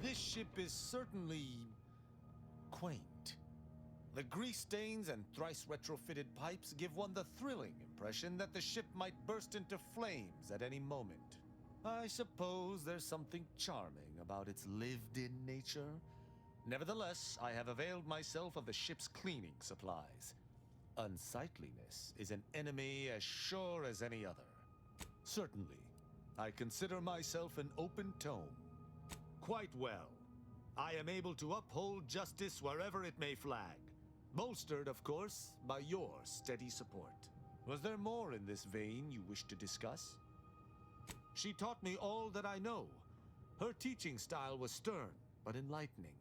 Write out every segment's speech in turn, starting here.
This ship is certainly quaint. The grease stains and thrice retrofitted pipes give one the thrilling impression that the ship might burst into flames at any moment. I suppose there's something charming about its lived-in nature. Nevertheless, I have availed myself of the ship's cleaning supplies. Unsightliness is an enemy as sure as any other. Certainly, I consider myself an open tome. Quite well. I am able to uphold justice wherever it may flag. Bolstered, of course, by your steady support. Was there more in this vein you wish to discuss? She taught me all that I know. Her teaching style was stern, but enlightening.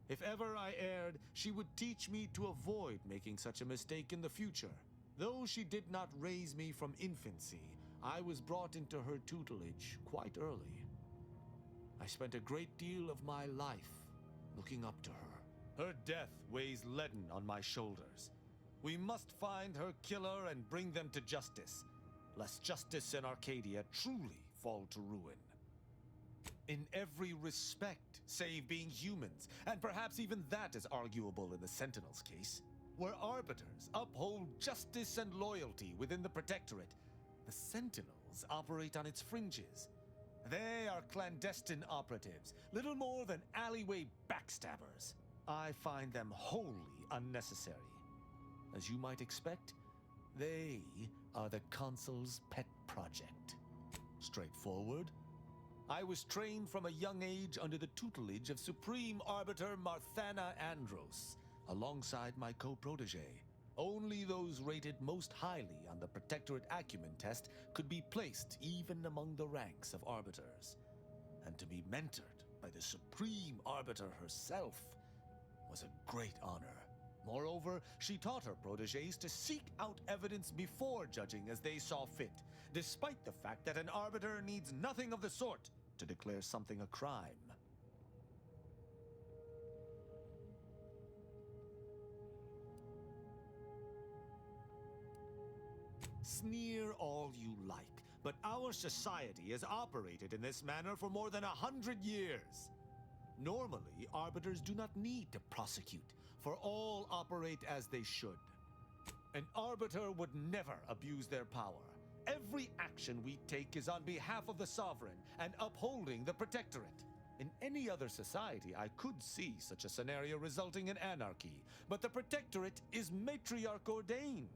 If ever I erred, she would teach me to avoid making such a mistake in the future. Though she did not raise me from infancy, I was brought into her tutelage quite early. I spent a great deal of my life looking up to her. Her death weighs leaden on my shoulders. We must find her killer and bring them to justice, lest justice in Arcadia truly fall to ruin. In every respect, save being humans, and perhaps even that is arguable in the Sentinel's case, where arbiters uphold justice and loyalty within the Protectorate, the Sentinels operate on its fringes. They are clandestine operatives, little more than alleyway backstabbers. I find them wholly unnecessary. As you might expect, they are the Consul's pet project. Straightforward. I was trained from a young age under the tutelage of Supreme Arbiter Marthana Andros, alongside my co-protege. Only those rated most highly on the Protectorate Acumen test could be placed even among the ranks of arbiters. And to be mentored by the Supreme Arbiter herself was a great honor. Moreover, she taught her protégés to seek out evidence before judging as they saw fit, despite the fact that an arbiter needs nothing of the sort to declare something a crime. Sneer all you like, but our society has operated in this manner for more than 100 years. Normally, arbiters do not need to prosecute, for all operate as they should. An arbiter would never abuse their power. Every action we take is on behalf of the Sovereign and upholding the Protectorate. In any other society, I could see such a scenario resulting in anarchy, but the Protectorate is matriarch ordained.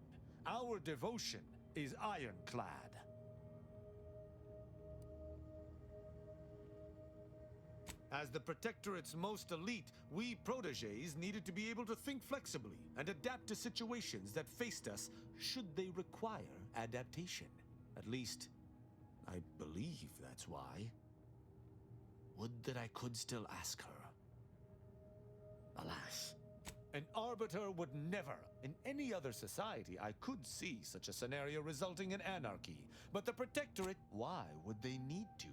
Our devotion is ironclad. As the Protectorate's most elite, we protégés needed to be able to think flexibly and adapt to situations that faced us should they require adaptation. At least, I believe that's why. Would that I could still ask her. Alas. An arbiter would never. In any other society, I could see such a scenario resulting in anarchy. But the Protectorate, why would they need to?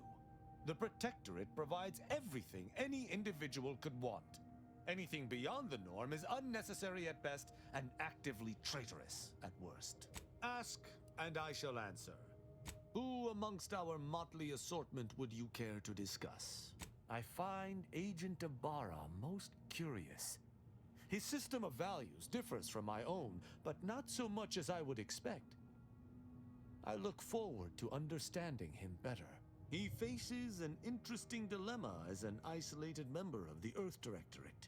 The Protectorate provides everything any individual could want. Anything beyond the norm is unnecessary at best and actively traitorous at worst. Ask, and I shall answer. Who amongst our motley assortment would you care to discuss? I find Agent Ibarra most curious. His system of values differs from my own, but not so much as I would expect. I look forward to understanding him better. He faces an interesting dilemma as an isolated member of the Earth Directorate.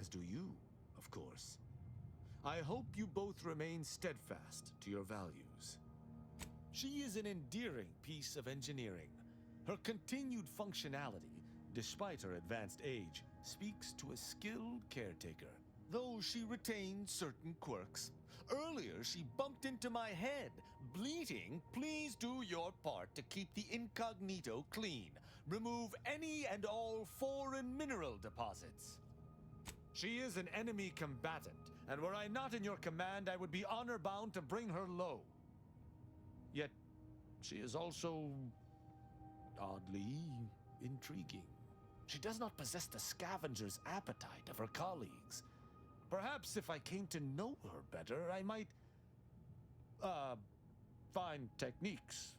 As do you, of course. I hope you both remain steadfast to your values. She is an endearing piece of engineering. Her continued functionality, despite her advanced age, speaks to a skilled caretaker, though she retains certain quirks. Earlier, she bumped into my head, bleating, "Please do your part to keep the incognito clean. Remove any and all foreign mineral deposits." She is an enemy combatant, and were I not in your command, I would be honor-bound to bring her low. Yet, she is also oddly intriguing. She does not possess the scavenger's appetite of her colleagues. Perhaps if I came to know her better, I might, find techniques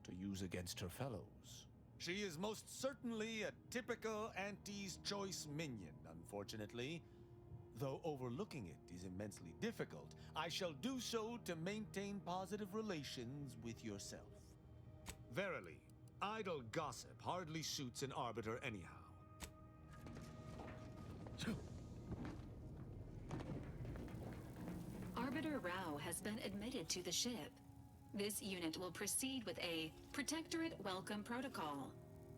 to use against her fellows. She is most certainly a typical Auntie's Choice minion, unfortunately. Though overlooking it is immensely difficult, I shall do so to maintain positive relations with yourself. Verily, idle gossip hardly suits an arbiter anyhow. Arbiter Rao has been admitted to the ship. This unit will proceed with a Protectorate Welcome Protocol,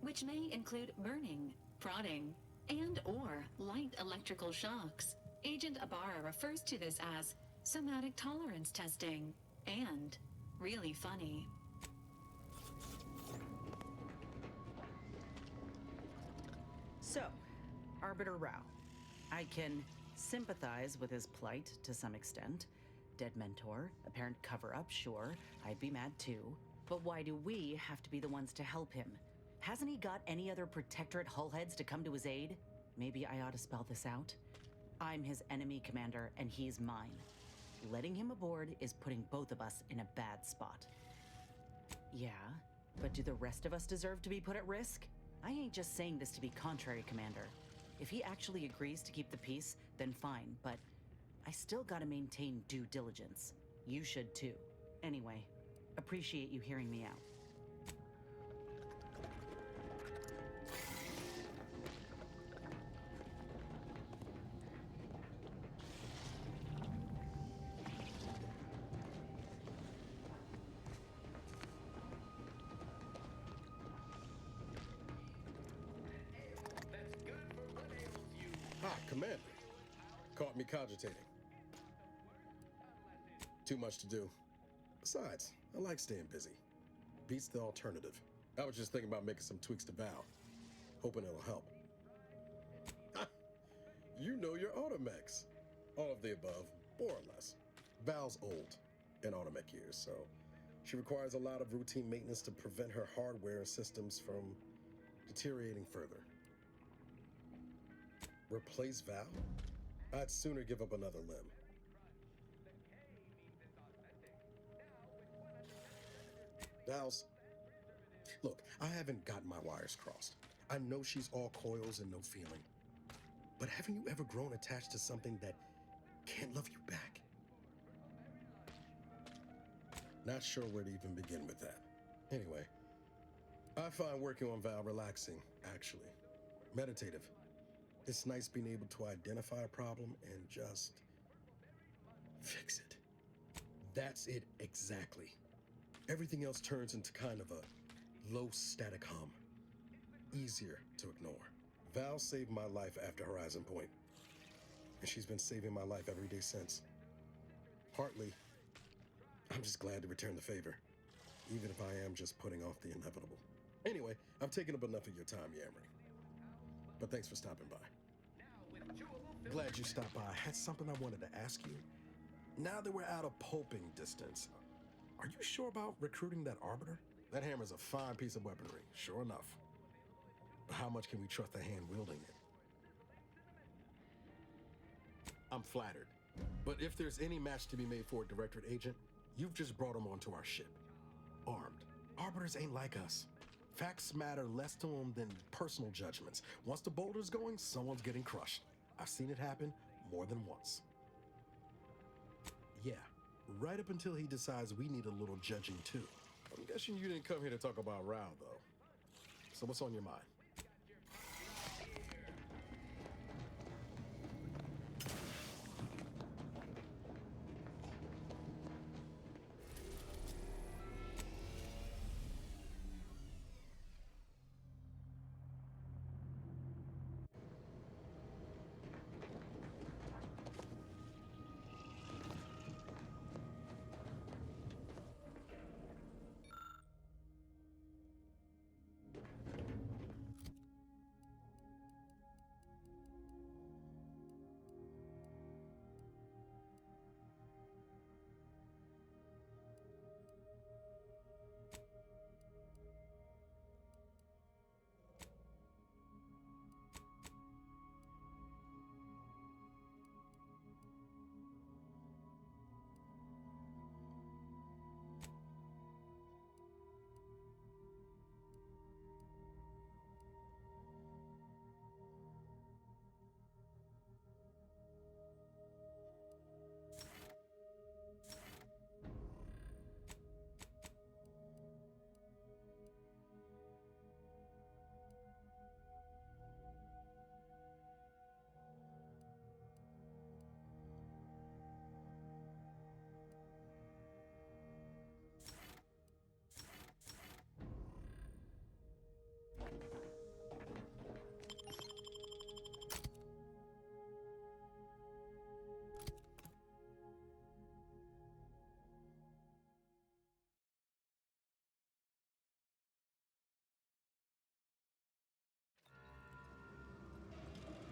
which may include burning, prodding, and/or light electrical shocks. Agent Ibarra refers to this as somatic tolerance testing and really funny. So, Arbiter Rao. I can sympathize with his plight to some extent. Dead mentor, apparent cover-up, sure, I'd be mad too. But why do we have to be the ones to help him? Hasn't he got any other Protectorate hullheads to come to his aid? Maybe I ought to spell this out. I'm his enemy commander, and he's mine. Letting him aboard is putting both of us in a bad spot. Yeah, but do the rest of us deserve to be put at risk? I ain't just saying this to be contrary, Commander. If he actually agrees to keep the peace, then fine, but I still gotta maintain due diligence. You should too. Anyway, appreciate you hearing me out. Commander. Caught me cogitating. Too much to do. Besides, I like staying busy. Beats the alternative. I was just thinking about making some tweaks to Val. Hoping it'll help. Ha! You know your automechs. All of the above, more or less. Val's old in automech years, so she requires a lot of routine maintenance to prevent her hardware and systems from deteriorating further. Replace Val? I'd sooner give up another limb. Val's... Look, I haven't gotten my wires crossed. I know she's all coils and no feeling. But haven't you ever grown attached to something that can't love you back? Not sure where to even begin with that. Anyway, I find working on Val relaxing, actually. Meditative. It's nice being able to identify a problem and just fix it. That's it exactly. Everything else turns into kind of a low static hum. Easier to ignore. Val saved my life after Horizon Point, and she's been saving my life every day since. Partly, I'm just glad to return the favor, even if I am just putting off the inevitable. Anyway, I've taken up enough of your time yammering. But thanks for stopping by. Glad you stopped by. I had something I wanted to ask you. Now that we're out of pulping distance, are you sure about recruiting that Arbiter? That hammer's a fine piece of weaponry, sure enough. But how much can we trust the hand wielding it? I'm flattered. But if there's any match to be made for a Directorate agent, you've just brought him onto our ship. Armed. Arbiters ain't like us. Facts matter less to them than personal judgments. Once the boulder's going, someone's getting crushed. I've seen it happen more than once. Yeah, right up until he decides we need a little judging too. I'm guessing you didn't come here to talk about Rao, though. So what's on your mind?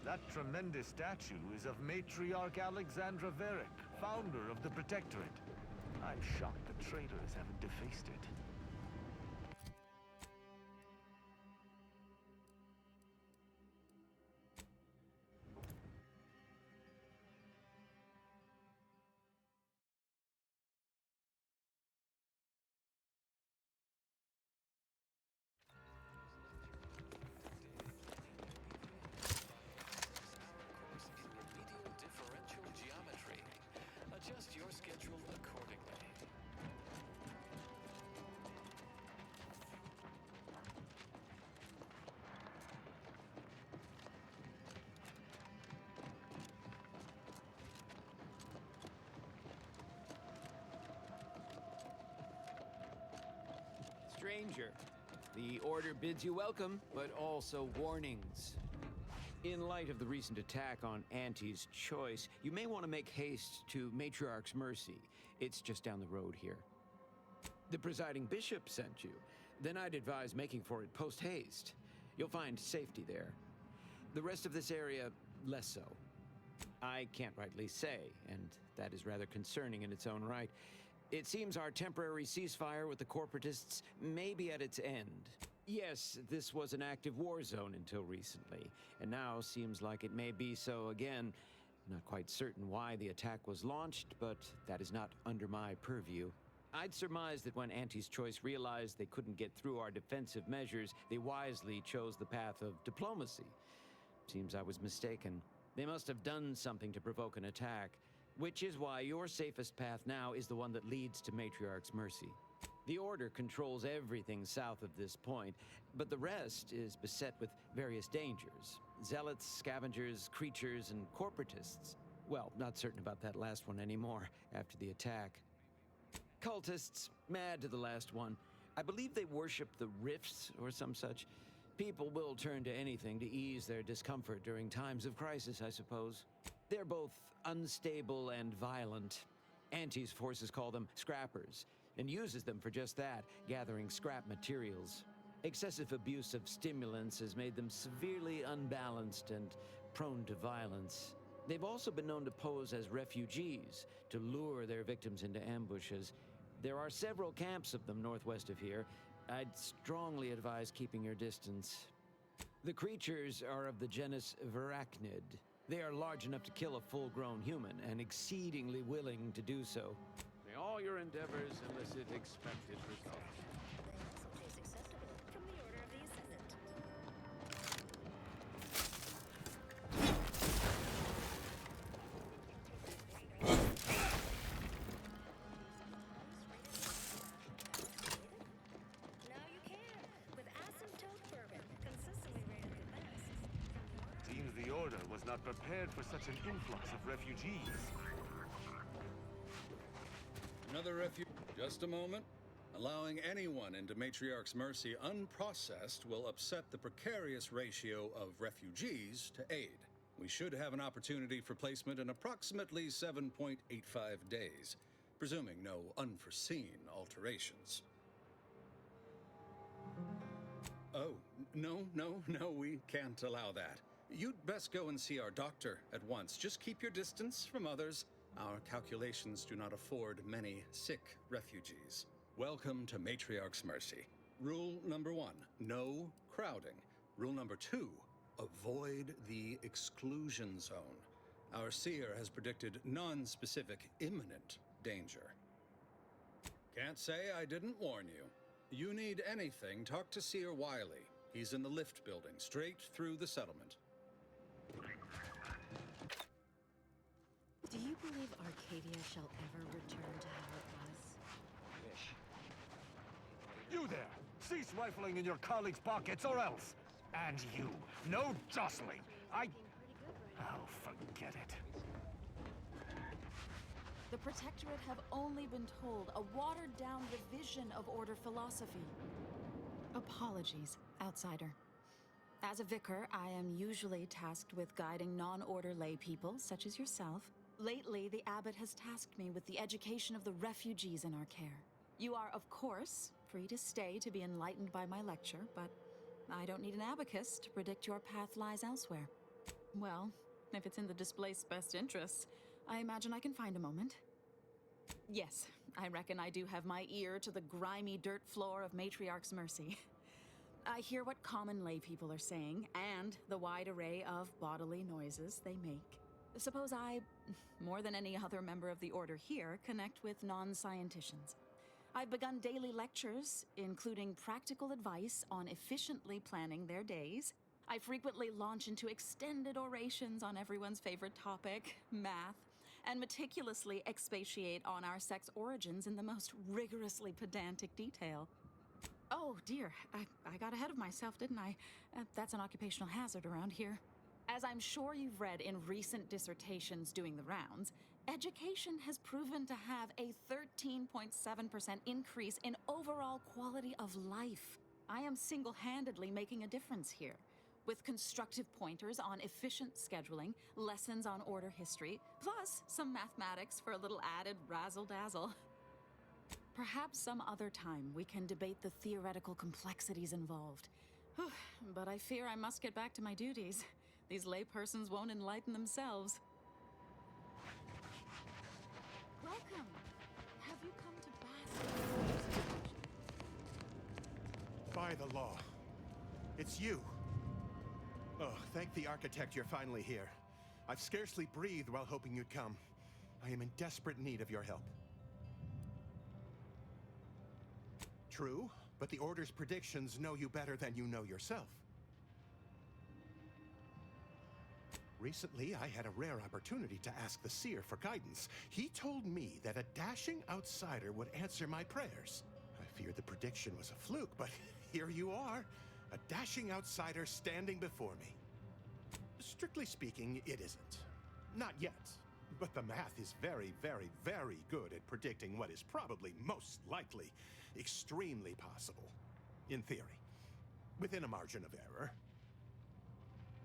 That tremendous statue is of Matriarch Alexandra Varick, founder of the Protectorate. I'm shocked the traitors haven't defaced it. Remedial differential geometry. Adjust your schedule accordingly. Stranger, the Order bids you welcome, but also warnings. In light of the recent attack on Auntie's Choice, you may want to make haste to Matriarch's Mercy. It's just down the road here. The presiding bishop sent you. Then I'd advise making for it post-haste. You'll find safety there. The rest of this area, less so. I can't rightly say, and that is rather concerning in its own right. It seems our temporary ceasefire with the corporatists may be at its end. Yes, this was an active war zone until recently, and now seems like it may be so again. Not quite certain why the attack was launched, but that is not under my purview. I'd surmise that when Auntie's Choice realized they couldn't get through our defensive measures, they wisely chose the path of diplomacy. Seems I was mistaken. They must have done something to provoke an attack. Which is why your safest path now is the one that leads to Matriarch's Mercy. The Order controls everything south of this point, but the rest is beset with various dangers. Zealots, scavengers, creatures, and corporatists. Well, not certain about that last one anymore, after the attack. Cultists, mad to the last one. I believe they worship the rifts or some such. People will turn to anything to ease their discomfort during times of crisis, I suppose. They're both unstable and violent. Auntie's forces call them scrappers, and uses them for just that, gathering scrap materials. Excessive abuse of stimulants has made them severely unbalanced and prone to violence. They've also been known to pose as refugees, to lure their victims into ambushes. There are several camps of them northwest of here. I'd strongly advise keeping your distance. The creatures are of the genus Verachnid. They are large enough to kill a full-grown human, and exceedingly willing to do so. May all your endeavors elicit expected results. They also taste acceptable from the Order of the Ascendant. Now you can, with asymptote bourbon, consistently rated the best. Seems the Order was not prepared for such an influx of refugees. Another refuge. Just a moment. Allowing anyone into Matriarch's Mercy unprocessed will upset the precarious ratio of refugees to aid. We should have an opportunity for placement in approximately 7.85 days, presuming no unforeseen alterations. Oh, no, we can't allow that. You'd best go and see our doctor at once. Just keep your distance from others. Our calculations do not afford many sick refugees. Welcome to Matriarch's Mercy. Rule number 1, no crowding. Rule number 2, avoid the exclusion zone. Our seer has predicted non-specific imminent danger. Can't say I didn't warn you. You need anything, talk to Seer Wiley. He's in the lift building, straight through the settlement. Do you believe Arcadia shall ever return to how it was? You there! Cease rifling in your colleagues' pockets or else! And you, no jostling! Oh, forget it. The Protectorate have only been told a watered-down revision of Order philosophy. Apologies, outsider. As a vicar, I am usually tasked with guiding non-order lay people, such as yourself. Lately, the abbot has tasked me with the education of the refugees in our care. You are, of course, free to stay to be enlightened by my lecture, but I don't need an abacus to predict your path lies elsewhere. Well, if it's in the displaced's best interests, I imagine I can find a moment. Yes, I reckon I do have my ear to the grimy dirt floor of Matriarch's Mercy. I hear what common lay people are saying, and the wide array of bodily noises they make. Suppose I, more than any other member of the Order here, connect with non-scienticians. I've begun daily lectures, including practical advice on efficiently planning their days. I frequently launch into extended orations on everyone's favorite topic, math, and meticulously expatiate on our sex origins in the most rigorously pedantic detail. Oh dear, I got ahead of myself, didn't I? That's an occupational hazard around here. As I'm sure you've read in recent dissertations doing the rounds, education has proven to have a 13.7% increase in overall quality of life. I am single-handedly making a difference here, with constructive pointers on efficient scheduling, lessons on order history, plus some mathematics for a little added razzle-dazzle. Perhaps some other time we can debate the theoretical complexities involved. But I fear I must get back to my duties. These laypersons won't enlighten themselves. Welcome. Have you come to bask in the situation? By the law. It's you. Oh, thank the architect you're finally here. I've scarcely breathed while hoping you'd come. I am in desperate need of your help. True, but the Order's predictions know you better than you know yourself. Recently, I had a rare opportunity to ask the Seer for guidance. He told me that a dashing outsider would answer my prayers. I feared the prediction was a fluke, but here you are. A dashing outsider standing before me. Strictly speaking, it isn't. Not yet. But the math is very, very, very good at predicting what is probably most likely, extremely possible. In theory. Within a margin of error.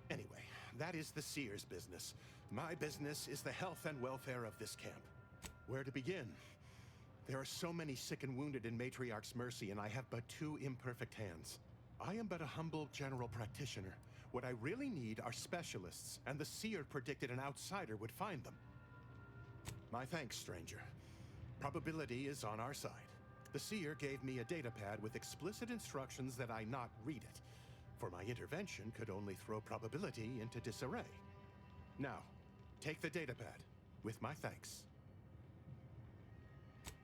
Anyway, that is the Seer's business. My business is the health and welfare of this camp. Where to begin? There are so many sick and wounded in Matriarch's Mercy, and I have but two imperfect hands. I am but a humble general practitioner. What I really need are specialists, and the Seer predicted an outsider would find them. My thanks, stranger. Probability is on our side. The Seer gave me a datapad with explicit instructions that I not read it, for my intervention could only throw probability into disarray. Now, take the datapad, with my thanks.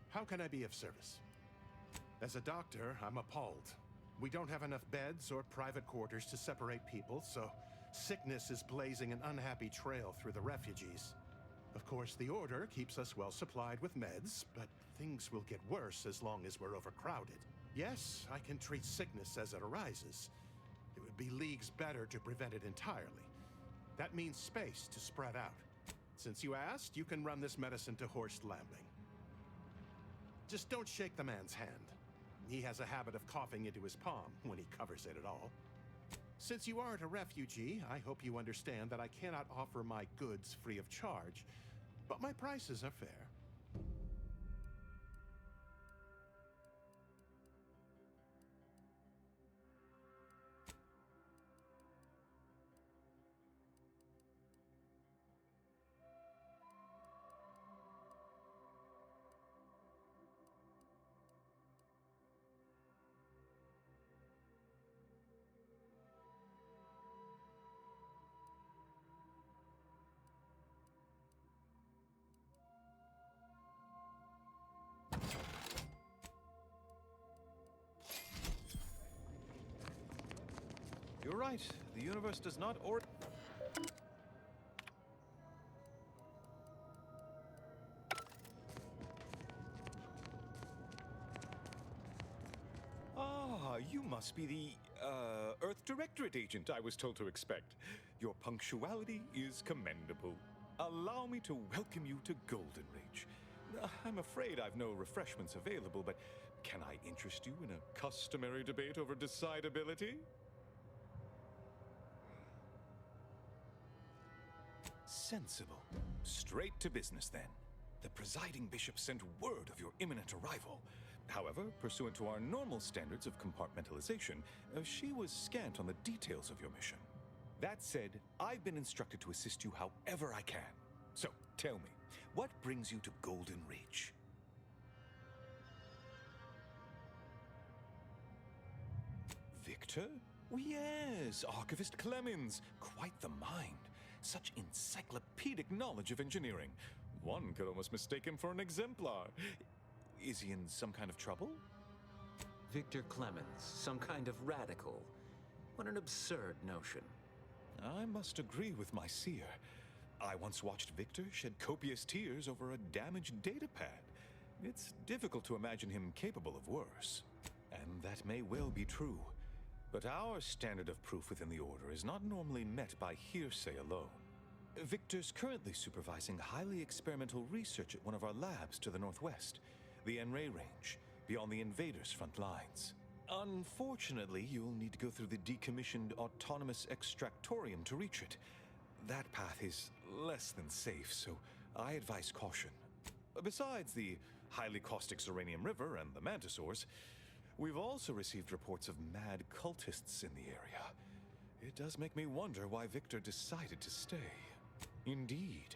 How can I be of service? As a doctor, I'm appalled. We don't have enough beds or private quarters to separate people, so sickness is blazing an unhappy trail through the refugees. Of course, the Order keeps us well supplied with meds, but things will get worse as long as we're overcrowded. Yes, I can treat sickness as it arises. It would be leagues better to prevent it entirely. That means space to spread out. Since you asked, you can run this medicine to Horst Lambling. Just don't shake the man's hand. He has a habit of coughing into his palm when he covers it at all. Since you aren't a refugee, I hope you understand that I cannot offer my goods free of charge, but my prices are fair. You're right. The universe does not order. Ah, you must be the, Earth Directorate agent I was told to expect. Your punctuality is commendable. Allow me to welcome you to Golden Reach. I'm afraid I've no refreshments available, but can I interest you in a customary debate over decidability? Sensible. Straight to business, then. The presiding bishop sent word of your imminent arrival. However, pursuant to our normal standards of compartmentalization, she was scant on the details of your mission. That said, I've been instructed to assist you however I can. So, tell me, what brings you to Golden Ridge? Victor? Oh, yes, Archivist Clemens. Quite the mind. Such encyclopedic knowledge of engineering. One could almost mistake him for an exemplar. Is he in some kind of trouble? Victor Clemens, some kind of radical. What an absurd notion. I must agree with my seer. I once watched Victor shed copious tears over a damaged datapad. It's difficult to imagine him capable of worse. And that may well be true. But our standard of proof within the Order is not normally met by hearsay alone. Victor's currently supervising highly experimental research at one of our labs to the northwest, the Enray Range, beyond the invaders' front lines. Unfortunately, you'll need to go through the decommissioned autonomous extractorium to reach it. That path is less than safe, so I advise caution. Besides the highly caustic Zeranium River and the Mantisaurs, we've also received reports of mad cultists in the area. It does make me wonder why Victor decided to stay. Indeed,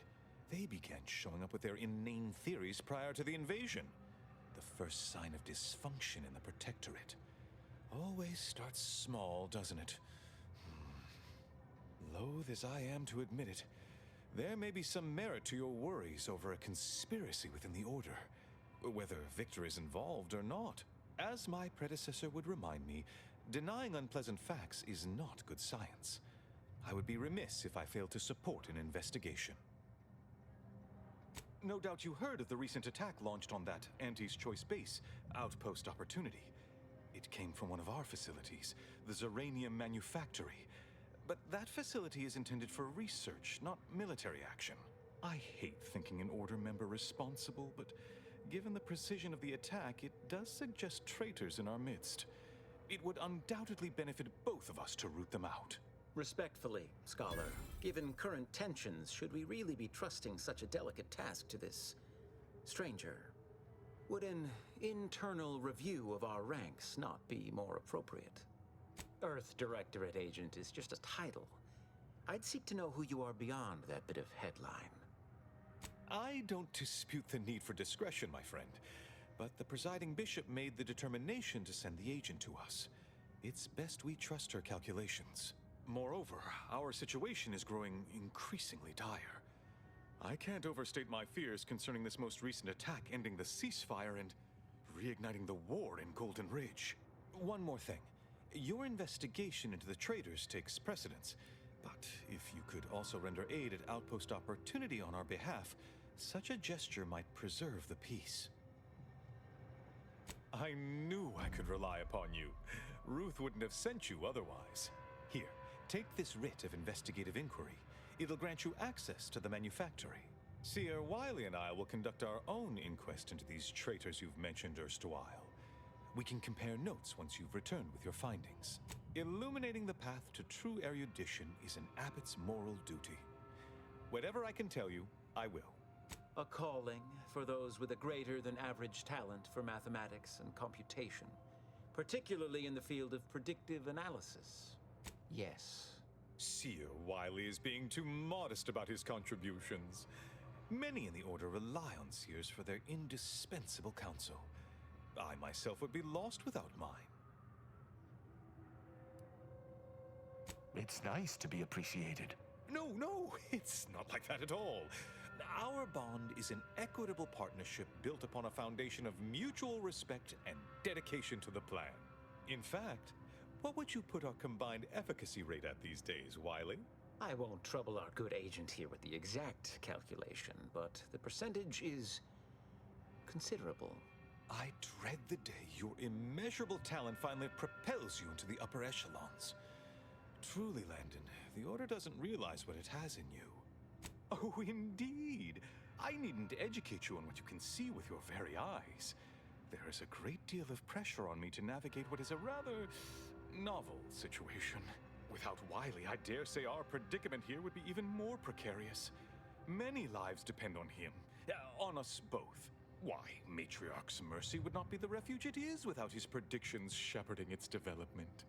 they began showing up with their inane theories prior to the invasion. The first sign of dysfunction in the Protectorate. Always starts small, doesn't it? Loath as I am to admit it, there may be some merit to your worries over a conspiracy within the Order, whether Victor is involved or not. As my predecessor would remind me, denying unpleasant facts is not good science. I would be remiss if I failed to support an investigation. No doubt you heard of the recent attack launched on that Auntie's Choice base, Outpost Opportunity. It came from one of our facilities, the Zeranium Manufactory. But that facility is intended for research, not military action. I hate thinking an Order member responsible, but given the precision of the attack, it does suggest traitors in our midst. It would undoubtedly benefit both of us to root them out. Respectfully, Scholar, given current tensions, should we really be trusting such a delicate task to this stranger? Would an internal review of our ranks not be more appropriate? Earth Directorate Agent is just a title. I'd seek to know who you are beyond that bit of headline. I don't dispute the need for discretion, my friend, but the presiding bishop made the determination to send the agent to us. It's best we trust her calculations. Moreover, our situation is growing increasingly dire. I can't overstate my fears concerning this most recent attack ending the ceasefire and reigniting the war in Golden Ridge. One more thing. Your investigation into the traitors takes precedence, but if you could also render aid at Outpost Opportunity on our behalf, such a gesture might preserve the peace. I knew I could rely upon you. Ruth wouldn't have sent you otherwise. Here, take this writ of investigative inquiry. It'll grant you access to the manufactory. Seer Wiley and I will conduct our own inquest into these traitors you've mentioned erstwhile. We can compare notes once you've returned with your findings. Illuminating the path to true erudition is an abbot's moral duty. Whatever I can tell you, I will. A calling for those with a greater than average talent for mathematics and computation, particularly in the field of predictive analysis. Yes. Seer Wiley is being too modest about his contributions. Many in the Order rely on seers for their indispensable counsel. I myself would be lost without mine. It's nice to be appreciated. No, it's not like that at all. Our bond is an equitable partnership built upon a foundation of mutual respect and dedication to the plan. In fact, what would you put our combined efficacy rate at these days, Wiley? I won't trouble our good agent here with the exact calculation, but the percentage is considerable. I dread the day your immeasurable talent finally propels you into the upper echelons. Truly, Landon, the Order doesn't realize what it has in you. Oh, indeed. I needn't educate you on what you can see with your very eyes. There is a great deal of pressure on me to navigate what is a rather novel situation. Without Wiley, I dare say our predicament here would be even more precarious. Many lives depend on him, on us both. Why, Matriarch's Mercy would not be the refuge it is without his predictions shepherding its development.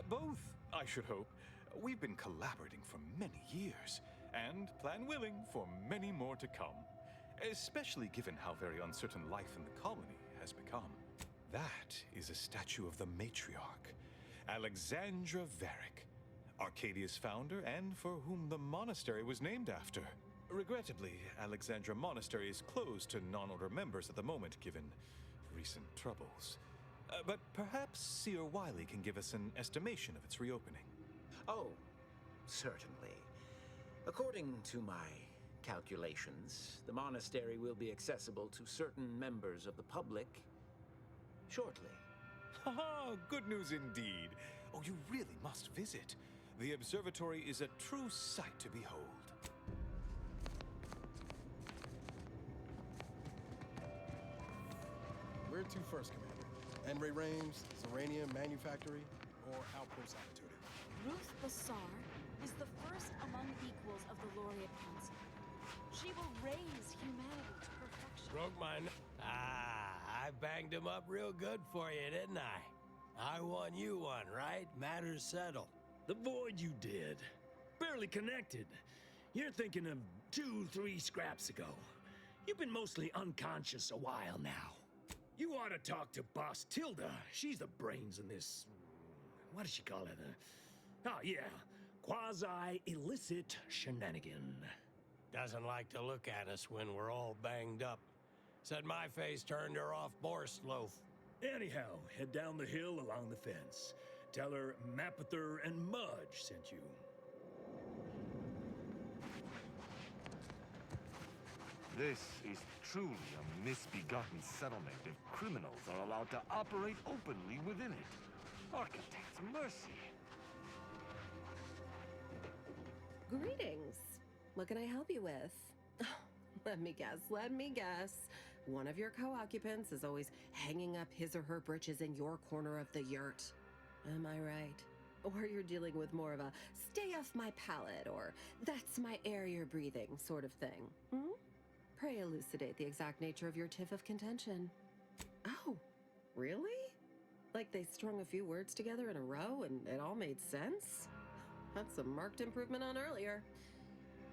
Both, I should hope. We've been collaborating for many years, and, plan willing, for many more to come. Especially given how very uncertain life in the colony has become. That is a statue of the matriarch, Alexandra Varick, Arcadia's founder and for whom the monastery was named after. Regrettably, Alexandra Monastery is closed to non-order members at the moment, given recent troubles. But perhaps Seer Wiley can give us an estimation of its reopening. Oh, certainly. According to my calculations, the monastery will be accessible to certain members of the public shortly. Haha, good news indeed. Oh, you really must visit. The observatory is a true sight to behold. Where to first, Commander? Enray Rames, Zeranium Manufactory, or Outpost Opportunity? Ruth Bassar is the first among equals of the Laureate Council. She will raise humanity to perfection. Broke my I banged him up real good for you, didn't I? I won, you won, right? Matters settled. The void you did. Barely connected. You're thinking of 2-3 scraps ago. You've been mostly unconscious a while now. You ought to talk to Boss Tilda. She's the brains in this... What does she call it? Oh, yeah. Quasi-illicit shenanigan. Doesn't like to look at us when we're all banged up. Said my face turned her off Borscht loaf. Anyhow, head down the hill along the fence. Tell her Mapother and Mudge sent you. This is truly a misbegotten settlement if criminals are allowed to operate openly within it. Architect's mercy. Greetings. What can I help you with? Let me guess. One of your co-occupants is always hanging up his or her britches in your corner of the yurt. Am I right? Or you're dealing with more of a stay off my palate or that's my air you're breathing sort of thing. Pray elucidate the exact nature of your tiff of contention. Oh, really? Like they strung a few words together in a row and it all made sense? That's a marked improvement on earlier.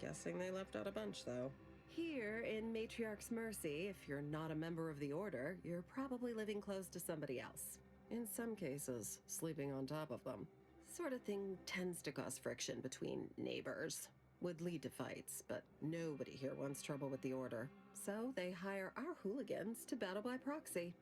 Guessing they left out a bunch, though. Here in Matriarch's Mercy, if you're not a member of the Order, you're probably living close to somebody else. In some cases, sleeping on top of them. Sort of thing tends to cause friction between neighbors. Would lead to fights, but nobody here wants trouble with the Order. So they hire our hooligans to battle by proxy.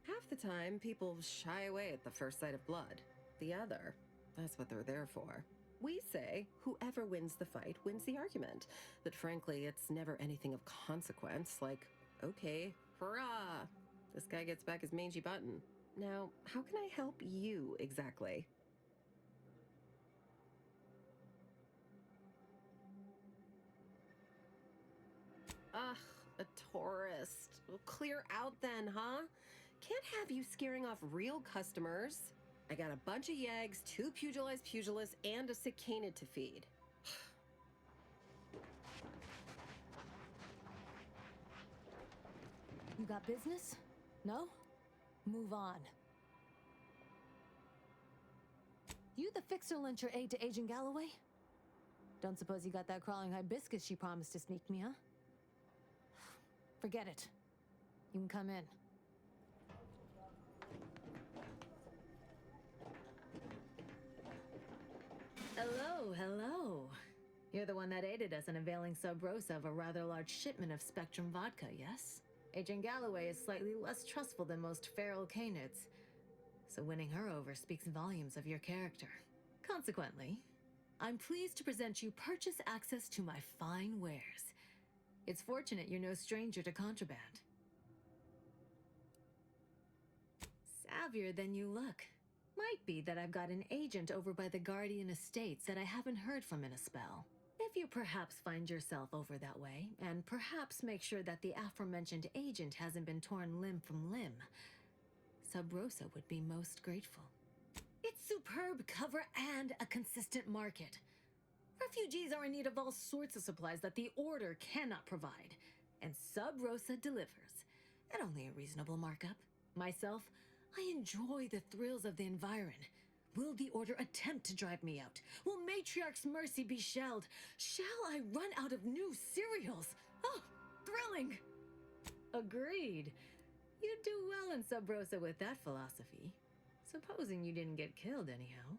Half the time, people shy away at the first sight of blood. The other, that's what they're there for. We say whoever wins the fight wins the argument, but frankly, it's never anything of consequence, like, okay, hurrah, this guy gets back his mangy button. Now, how can I help you exactly? Ugh, a tourist. Well, clear out then, huh? Can't have you scaring off real customers. I got a bunch of yags, 2 pugilized pugilists, and a cicada to feed. You got business? No? Move on. You the fixer-lyncher aide to Agent Galloway? Don't suppose you got that crawling hibiscus she promised to sneak me, huh? Forget it. You can come in. Hello. You're the one that aided us in availing Sub Rosa of a rather large shipment of Spectrum vodka, yes? Agent Galloway is slightly less trustful than most feral canids, so winning her over speaks volumes of your character. Consequently, I'm pleased to present you purchase access to my fine wares. It's fortunate you're no stranger to contraband. Savvier than you look. Might be that I've got an agent over by the Guardian Estates that I haven't heard from in a spell. If you perhaps find yourself over that way, and perhaps make sure that the aforementioned agent hasn't been torn limb from limb, Sub Rosa would be most grateful. It's superb cover and a consistent market. Refugees are in need of all sorts of supplies that the Order cannot provide, and Sub Rosa delivers, at only a reasonable markup. Myself, I enjoy the thrills of the environ, Will the Order attempt to drive me out? Will Matriarch's mercy be shelled? Shall I run out of new cereals? Oh, thrilling! Agreed. You do well in Sub Rosa with that philosophy. Supposing you didn't get killed anyhow.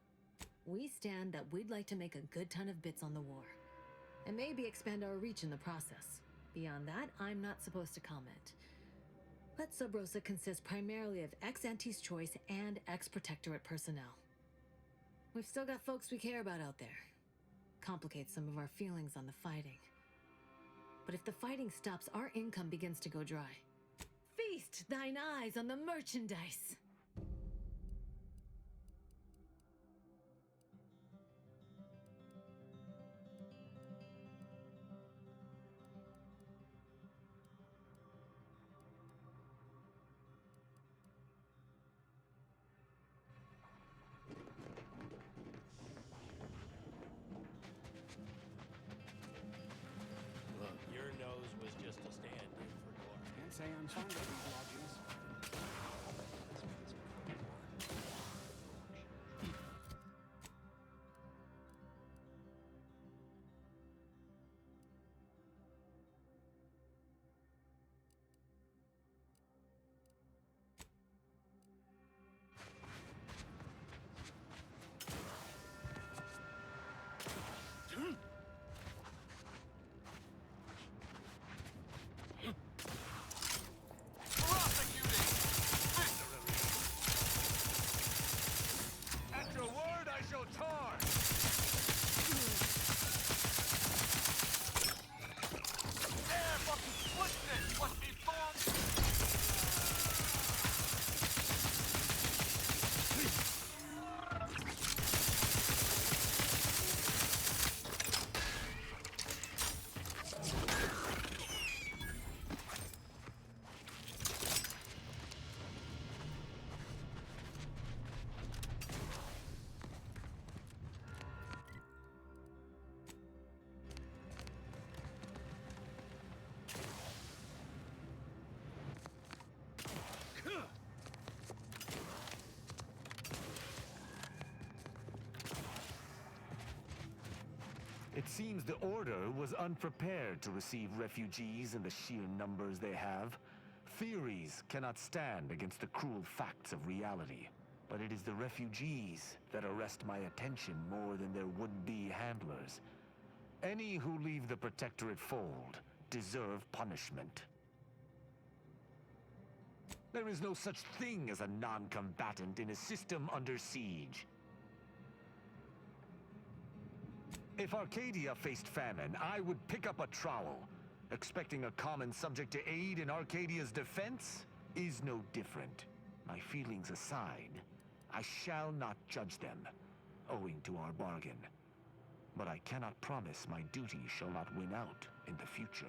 We stand that we'd like to make a good ton of bits on the war. And maybe expand our reach in the process. Beyond that, I'm not supposed to comment. But Sub Rosa consists primarily of ex-Anti's Choice and ex-Protectorate personnel. We've still got folks we care about out there. Complicates some of our feelings on the fighting. But if the fighting stops, our income begins to go dry. Feast thine eyes on the merchandise! Look, your nose was just a stand-in for Gore. Can't say I'm fond of these lodgings. At your word, I shall charge! There, fucking witness what he found! It seems the Order was unprepared to receive refugees in the sheer numbers they have. Theories cannot stand against the cruel facts of reality. But it is the refugees that arrest my attention more than their would-be handlers. Any who leave the Protectorate fold deserve punishment. There is no such thing as a non-combatant in a system under siege. If Arcadia faced famine, I would pick up a trowel. Expecting a common subject to aid in Arcadia's defense is no different. My feelings aside, I shall not judge them, owing to our bargain. But I cannot promise my duty shall not win out in the future.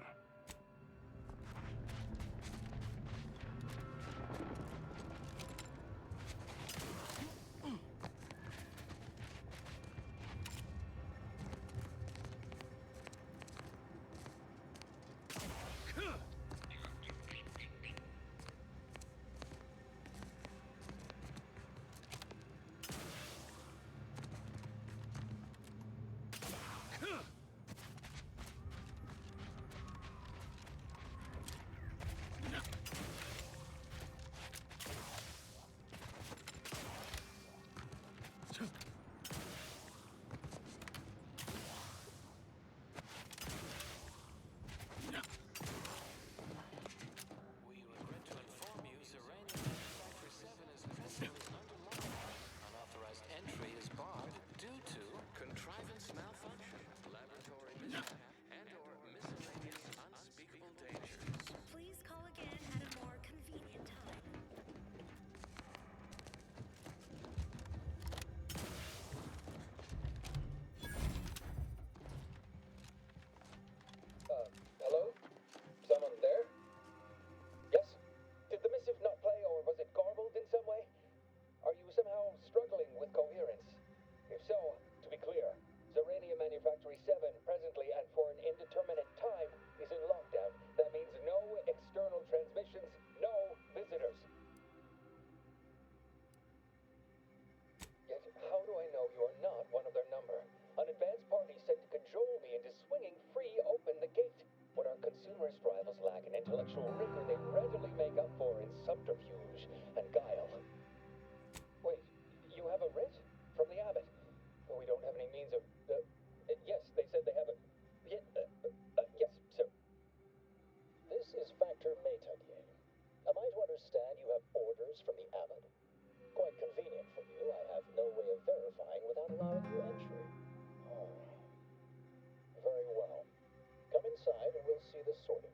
this sorted.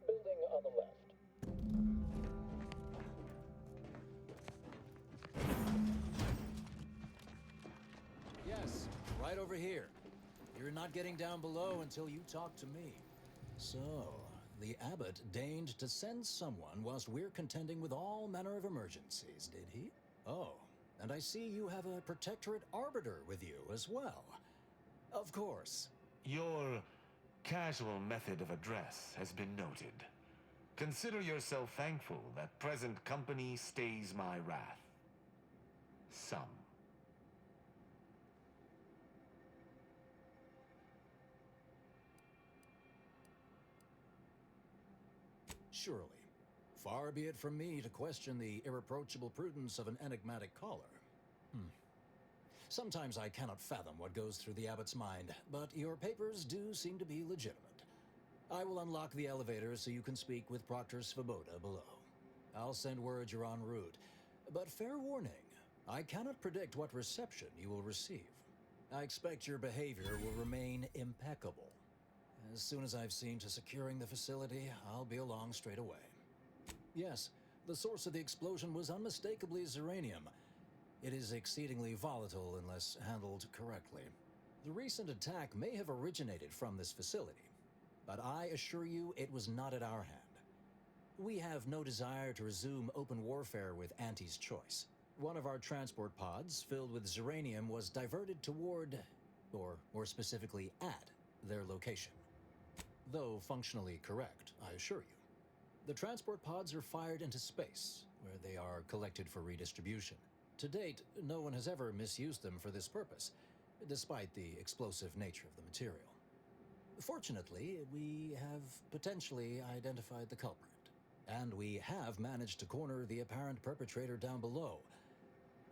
Building on the left. Yes, right over here. You're not getting down below until you talk to me. So, the abbot deigned to send someone whilst we're contending with all manner of emergencies, did he? Oh, and I see you have a protectorate arbiter with you as well. Of course. Your casual method of address has been noted. Consider yourself thankful that present company stays my wrath. Some. Surely. Far be it from me to question the irreproachable prudence of an enigmatic caller. Sometimes I cannot fathom what goes through the abbot's mind, but your papers do seem to be legitimate. I will unlock the elevator so you can speak with Proctor Svoboda below. I'll send word you're en route, but fair warning, I cannot predict what reception you will receive. I expect your behavior will remain impeccable. As soon as I've seen to securing the facility, I'll be along straight away. Yes, the source of the explosion was unmistakably Zeranium. It is exceedingly volatile unless handled correctly. The recent attack may have originated from this facility, but I assure you it was not at our hand. We have no desire to resume open warfare with Auntie's choice. One of our transport pods filled with Zeranium was diverted toward, or more specifically at, their location. Though functionally correct, I assure you. The transport pods are fired into space, where they are collected for redistribution. To date, no one has ever misused them for this purpose, despite the explosive nature of the material. Fortunately, we have potentially identified the culprit, and we have managed to corner the apparent perpetrator down below,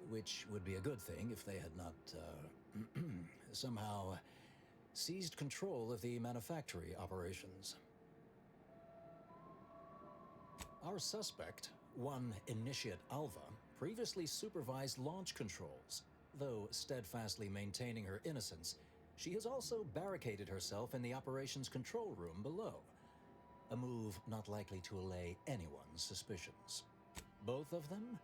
which would be a good thing if they had not, somehow seized control of the manufactory operations. Our suspect, one Initiate Alva, previously supervised launch controls. Though steadfastly maintaining her innocence, she has also barricaded herself in the operations control room below. A move not likely to allay anyone's suspicions. Both of them?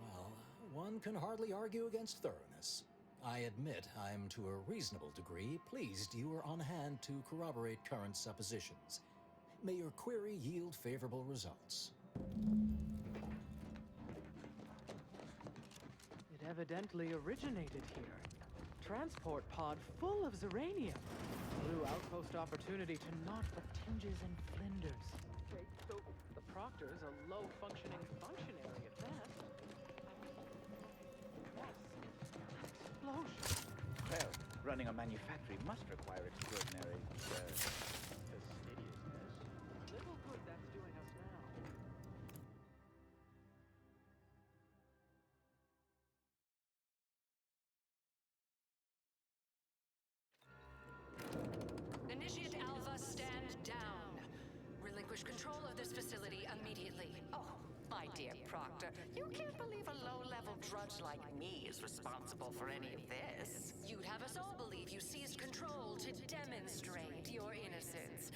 Well, one can hardly argue against thoroughness. I admit I'm to a reasonable degree pleased you are on hand to corroborate current suppositions. May your query yield favorable results. It evidently originated here. Transport pod full of Zeranium. Blue outpost opportunity to naught but tinges and flinders. Okay, so the Proctor's a low-functioning functionary at best. Yes, explosion. Well, running a manufactory must require extraordinary, fastidiousness. Little good that's doing us now. Initiate Alpha, stand down. Relinquish control of this facility immediately. Oh, my dear Proctor, you can't believe a low-level drudge like me is responsible for any of this. You'd have us all believe you seized control to demonstrate your innocence.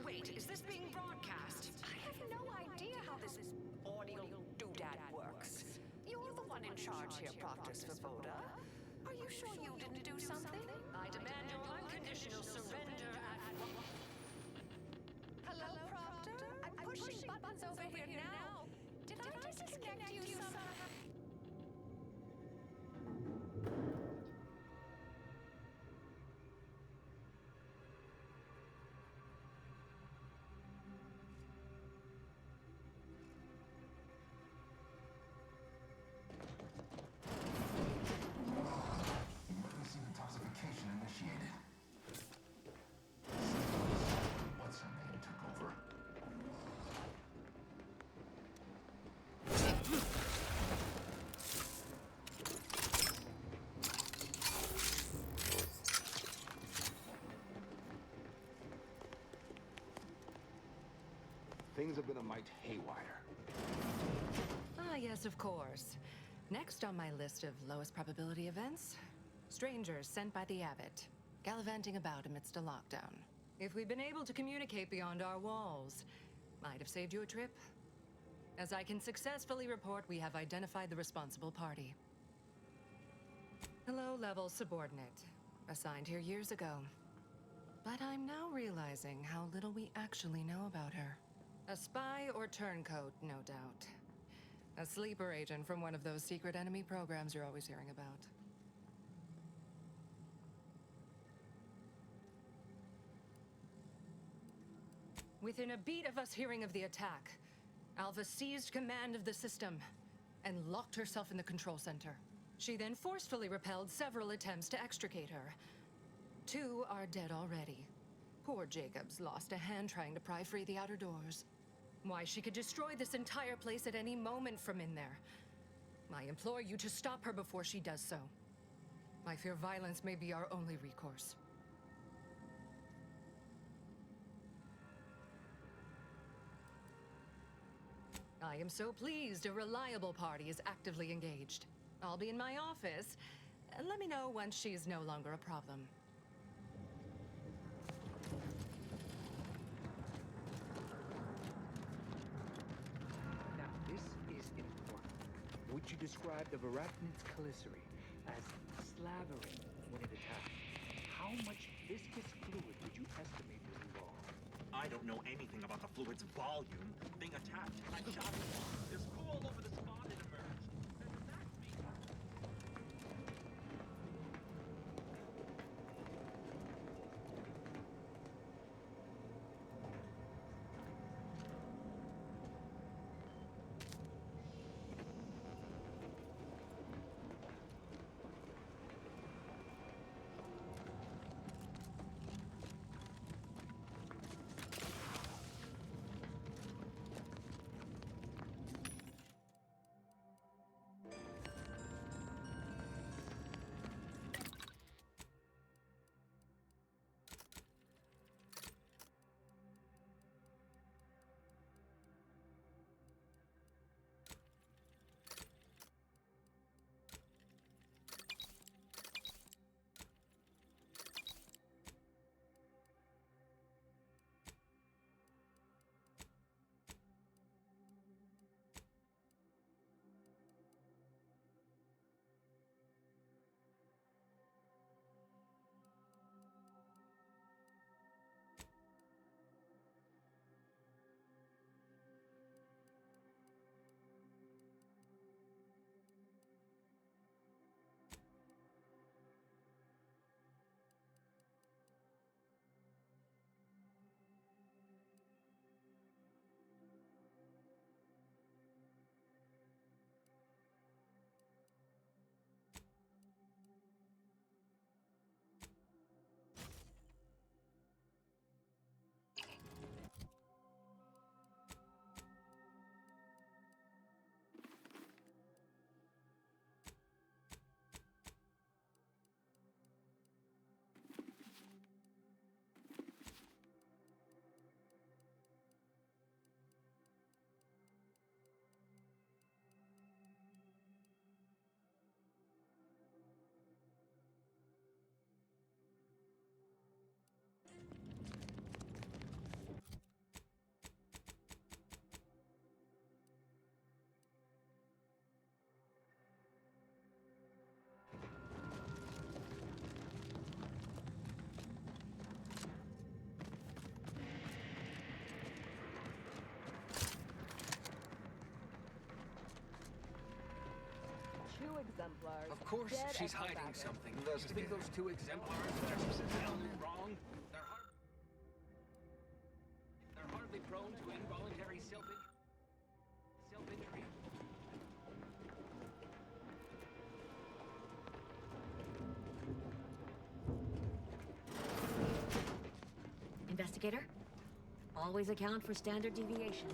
Wait, is this being broadcast? I have no idea how this audio doodad works. You're the one in charge here, Proctor Svoboda. Are you sure you didn't do something? I demand your unconditional surrender at... Hello, Proctor? I'm pushing buttons over here now. Did I disconnect you somehow? Emergency detoxification initiated. What's her name took over? Things have been a mite haywire. Ah, yes, of course. Next on my list of lowest probability events, strangers sent by the abbot, gallivanting about amidst a lockdown. If we'd been able to communicate beyond our walls, might have saved you a trip. As I can successfully report, we have identified the responsible party. A low-level subordinate, assigned here years ago. But I'm now realizing how little we actually know about her. A spy or turncoat, no doubt. A sleeper agent from one of those secret enemy programs you're always hearing about. Within a beat of us hearing of the attack, Alpha seized command of the system and locked herself in the control center. She then forcefully repelled several attempts to extricate her. 2 are dead already. Poor Jacobs lost a hand trying to pry free the outer doors. Why, she could destroy this entire place at any moment from in there. I implore you to stop her before she does so. I fear violence may be our only recourse. I am so pleased a reliable party is actively engaged. I'll be in my office. Let me know once she's no longer a problem. Now, this is important. Would you describe the Varachnids' Caliceri as slavering when it attacked? How much viscous fluid would you estimate was involved? I don't know anything about the fluid's volume. Being attacked, I shot it. There's goo all over the spot it emerged. Exemplars. Of course, dead she's at the hiding wagon. something. You think those 2 exemplars are wrong? They're hardly prone to involuntary self-injury. Investigator, always account for standard deviation.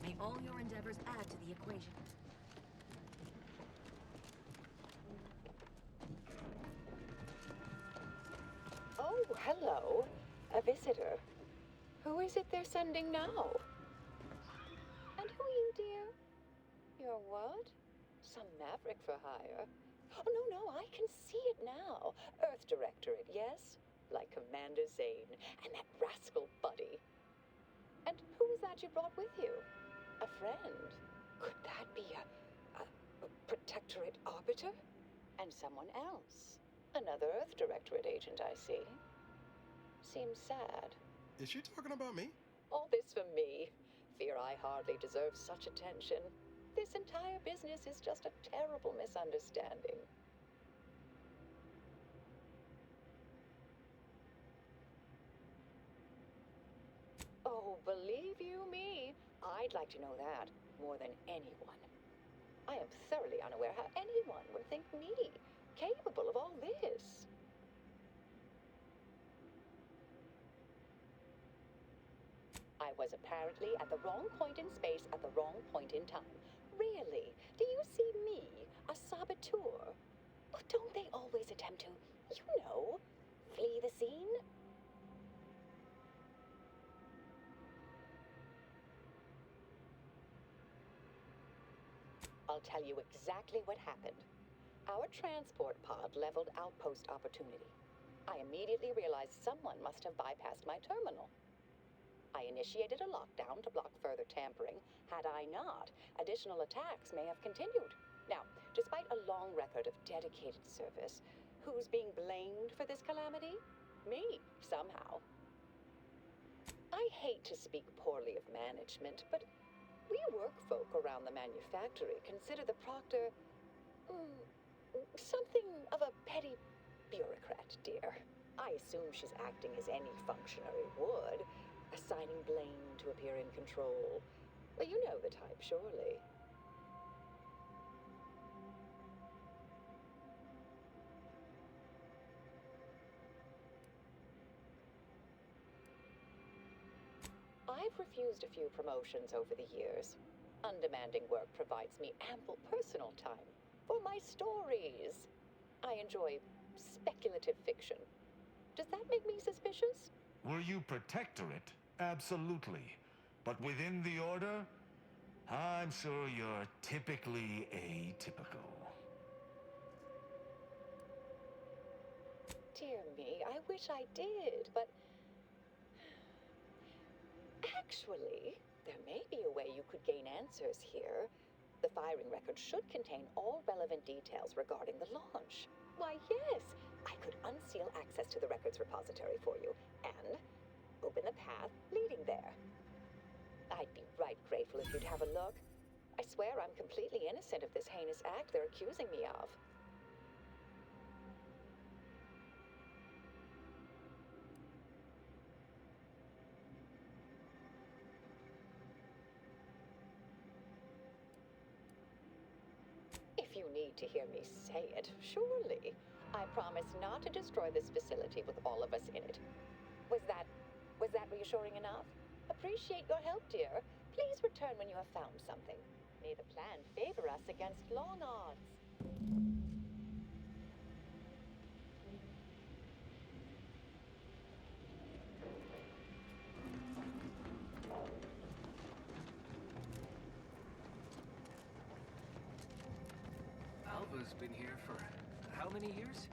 May all your endeavors add to the equation. Oh, hello. A visitor? Who is it they're sending now? And who are you, dear? You're what? Some maverick for hire? Oh, no, I can see it now. Earth Directorate, yes? Like Commander Zane and that rascal Buddy. And who is that you brought with you? A friend? Could that be a Protectorate Arbiter? And someone else? Another Earth Directorate agent, I see. Seems sad. Is she talking about me? All this for me. Fear I hardly deserve such attention. This entire business is just a terrible misunderstanding. Oh, believe you me, I'd like to know that more than anyone. I am thoroughly unaware how anyone would think me capable of all this. I was apparently at the wrong point in space at the wrong point in time. Really? Do you see me, a saboteur? Oh, don't they always attempt to, flee the scene? I'll tell you exactly what happened. Our transport pod leveled outpost opportunity. I immediately realized someone must have bypassed my terminal. I initiated a lockdown to block further tampering. Had I not, additional attacks may have continued. Now, despite a long record of dedicated service, who's being blamed for this calamity? Me, somehow. I hate to speak poorly of management, but we workfolk around the manufactory consider the proctor something of a petty bureaucrat, dear. I assume she's acting as any functionary would, assigning blame to appear in control. Well, you know the type, surely. I've refused a few promotions over the years. Undemanding work provides me ample personal time for my stories. I enjoy speculative fiction. Does that make me suspicious? Were you Protectorate? Absolutely. But within the Order, I'm sure you're typically atypical. Dear me, I wish I did, but... Actually, there may be a way you could gain answers here. The firing record should contain all relevant details regarding the launch. Why, yes, I could unseal access to the records repository for you and open the path leading there. I'd be right grateful if you'd have a look. I swear I'm completely innocent of this heinous act they're accusing me of. If you need to hear me say it, surely. I promise not to destroy this facility with all of us in it. Was that reassuring enough? Appreciate your help, dear. Please return when you have found something. May the plan favor us against long odds. Alva's been here for how many years?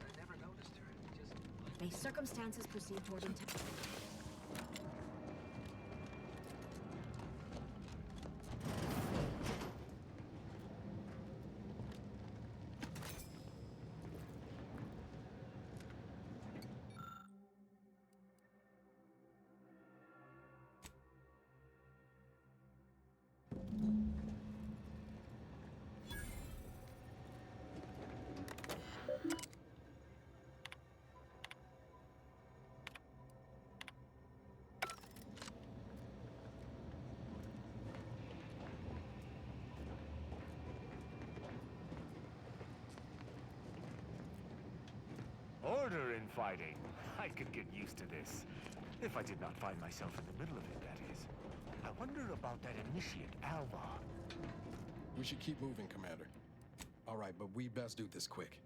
I never noticed her. May circumstances proceed toward intent. Order in fighting. I could get used to this. If I did not find myself in the middle of it, that is. I wonder about that initiate, Alva. We should keep moving, Commander. All right, but we best do this quick.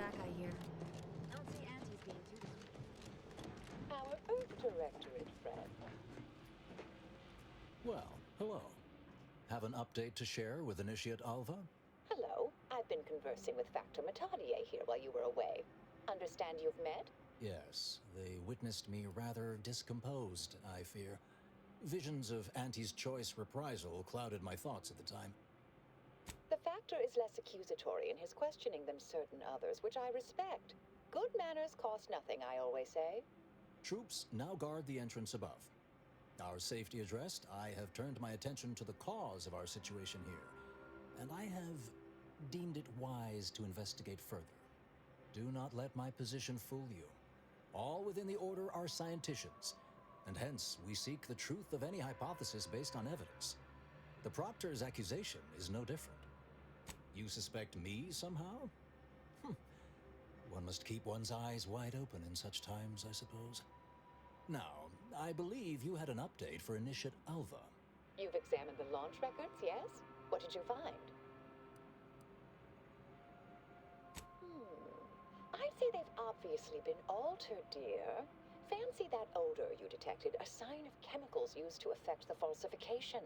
attack, I hear. Don't see Auntie's being too... Our Earth Directorate friend. Well, hello. Have an update to share with Initiate Alva? Hello. I've been conversing with Factor Matadier here while you were away. Understand you've met? Yes, they witnessed me rather discomposed, I fear. Visions of Auntie's choice reprisal clouded my thoughts at the time. The Factor is less accusatory in his questioning than certain others, which I respect. Good manners cost nothing, I always say. Troops now guard the entrance above. Our safety addressed, I have turned my attention to the cause of our situation here, and I have deemed it wise to investigate further. Do not let my position fool you. All within the Order are scienticians, and hence we seek the truth of any hypothesis based on evidence. The Proctor's accusation is no different. You suspect me somehow? One must keep one's eyes wide open in such times, I suppose. Now, I believe you had an update for Initiate Alva. You've examined the launch records, yes? What did you find? I'd say they've obviously been altered, dear. Fancy that odor you detected, a sign of chemicals used to affect the falsification.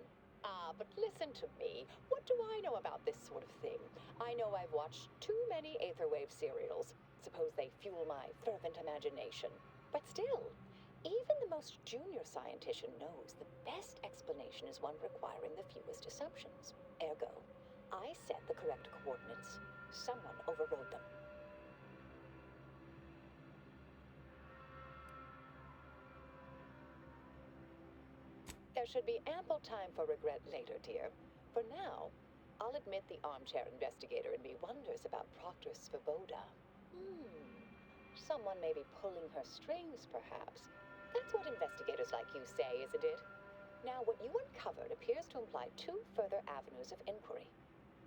But listen to me. What do I know about this sort of thing? I know I've watched too many Aetherwave serials. Suppose they fuel my fervent imagination. But still, even the most junior scientician knows the best explanation is one requiring the fewest assumptions. Ergo, I set the correct coordinates. Someone overrode them. There should be ample time for regret later, dear. For now, I'll admit the armchair investigator in me wonders about Proctor Svoboda. Someone may be pulling her strings, perhaps. That's what investigators like you say, isn't it? Now, what you uncovered appears to imply two further avenues of inquiry.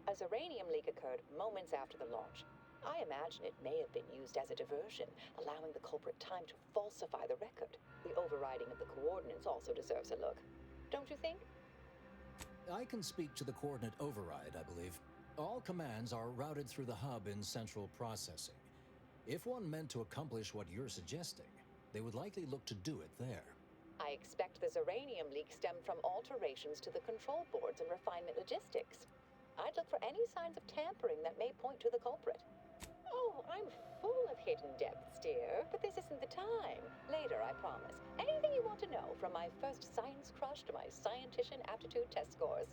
A uranium leak occurred moments after the launch. I imagine it may have been used as a diversion, allowing the culprit time to falsify the record. The overriding of the coordinates also deserves a look. Don't you think? I can speak to the coordinate override, I believe. All commands are routed through the hub in central processing. If one meant to accomplish what you're suggesting, they would likely look to do it there. I expect the uranium leak stemmed from alterations to the control boards and refinement logistics. I'd look for any signs of tampering that may point to the culprit. Oh, I'm full of hidden depths, dear, but this isn't the time. Later, I promise. Anything you want to know, from my first science crush to my scientician aptitude test scores.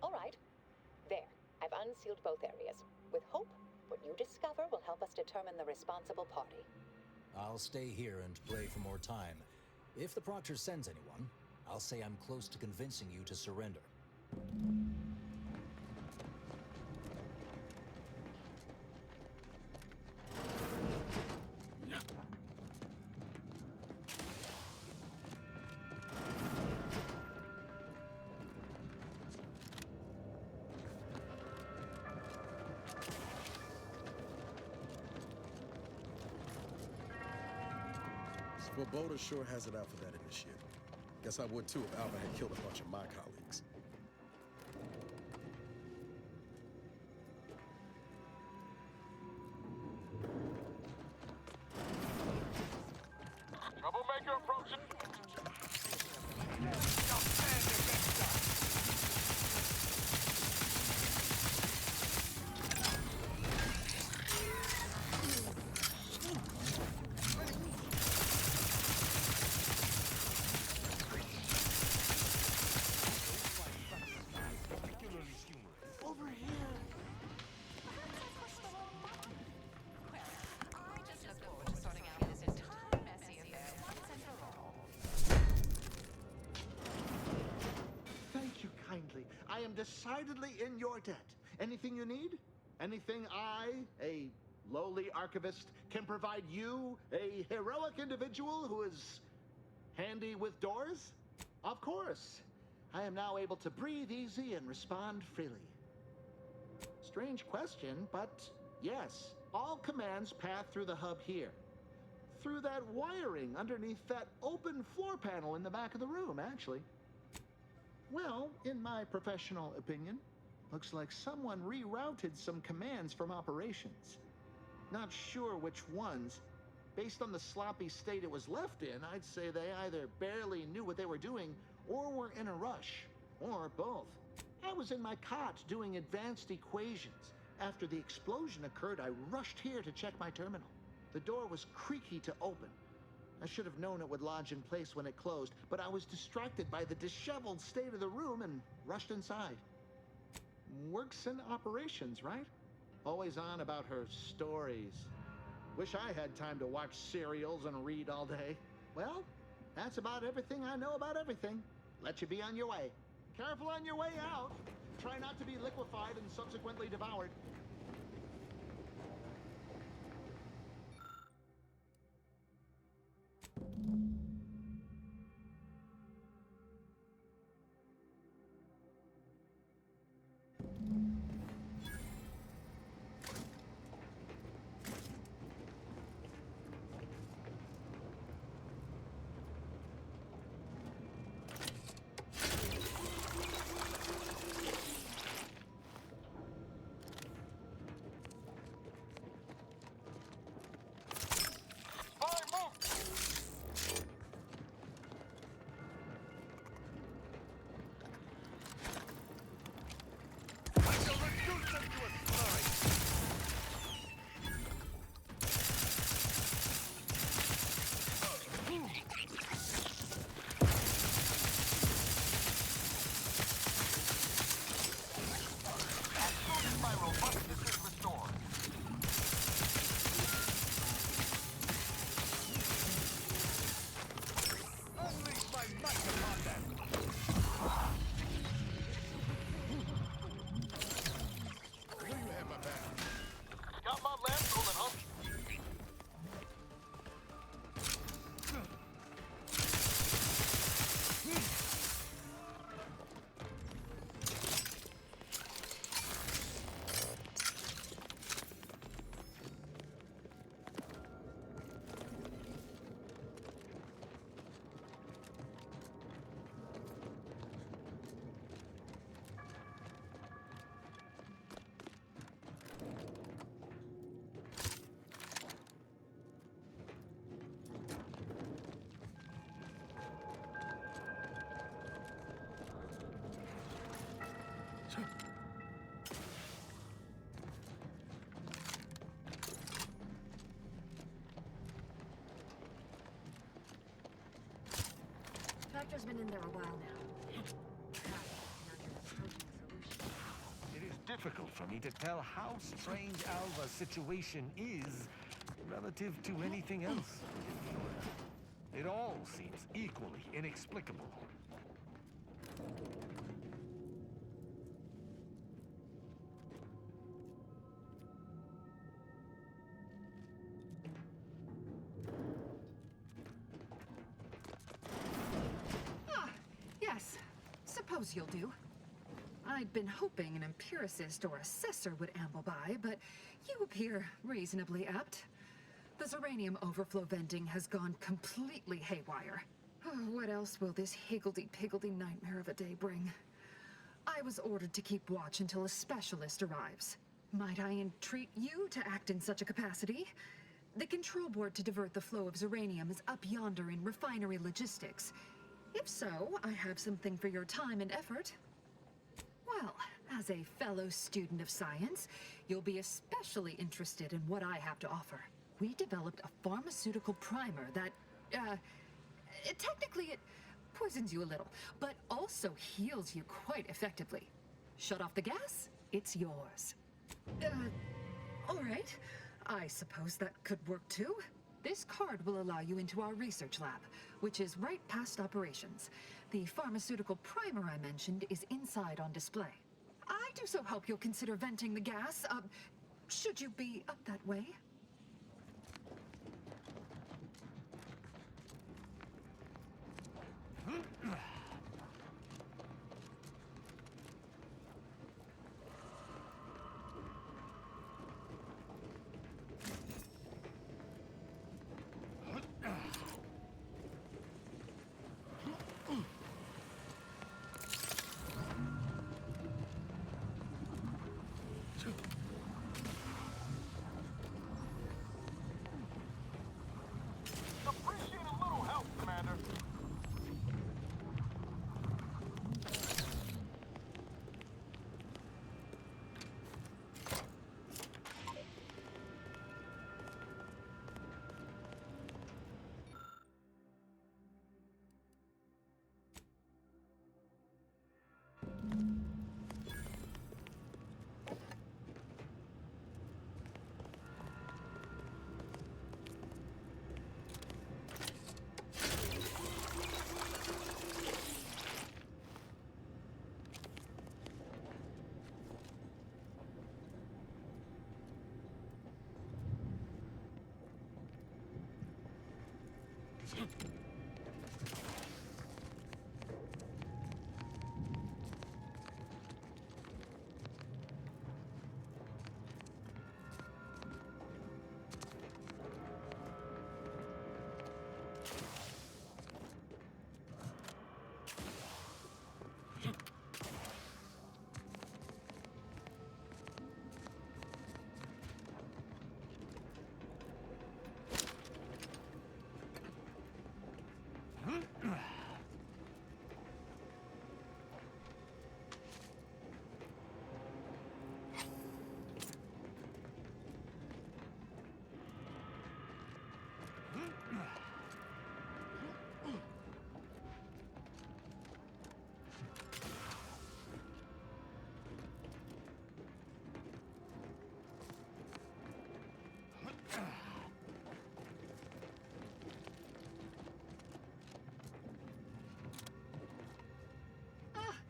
All right. There. I've unsealed both areas. With hope, what you discover will help us determine the responsible party. I'll stay here and play for more time. If the Proctor sends anyone, I'll say I'm close to convincing you to surrender. Svoboda sure has it out for that initiate. Guess I would too if Alva had killed a bunch of my colleagues. Troublemaker approaching. I am decidedly in your debt. Anything you need? Anything I, a lowly archivist, can provide you, a heroic individual who is handy with doors? Of course. I am now able to breathe easy and respond freely. Strange question, but yes, all commands pass through the hub here. Through that wiring underneath that open floor panel in the back of the room, actually. Well, in my professional opinion, Looks like someone rerouted some commands from operations. Not sure which ones. Based on the sloppy state it was left in, I'd say they either barely knew what they were doing or were in a rush, or both. I was in my cot doing advanced equations. After the explosion occurred, I rushed here to check my terminal. The door was creaky to open. I should have known it would lodge in place when it closed, but I was distracted by the disheveled state of the room and rushed inside. Works in operations, right? Always on about her stories. Wish I had time to watch serials and read all day. Well, that's about everything I know about everything. Let you be on your way. Careful on your way out. Try not to be liquefied and subsequently devoured. Tractor's been in there a while now. It is difficult for me to tell how strange Alva's situation is relative to anything else. It all seems equally inexplicable. Yes, suppose you'll do. I'd been hoping an empiricist or assessor would amble by, but you appear reasonably apt. The Zeranium overflow venting has gone completely haywire. Oh, what else will this higgledy-piggledy nightmare of a day bring? I was ordered to keep watch until a specialist arrives. Might I entreat you to act in such a capacity? The control board to divert the flow of Zeranium is up yonder in refinery logistics. If so, I have something for your time and effort. Well, as a fellow student of science, you'll be especially interested in what I have to offer. We developed a pharmaceutical primer that, technically it poisons you a little, but also heals you quite effectively. Shut off the gas, it's yours. All right. I suppose that could work too. This card will allow you into our research lab, which is right past operations. The pharmaceutical primer I mentioned is inside on display. I do so hope you'll consider venting the gas, should you be up that way.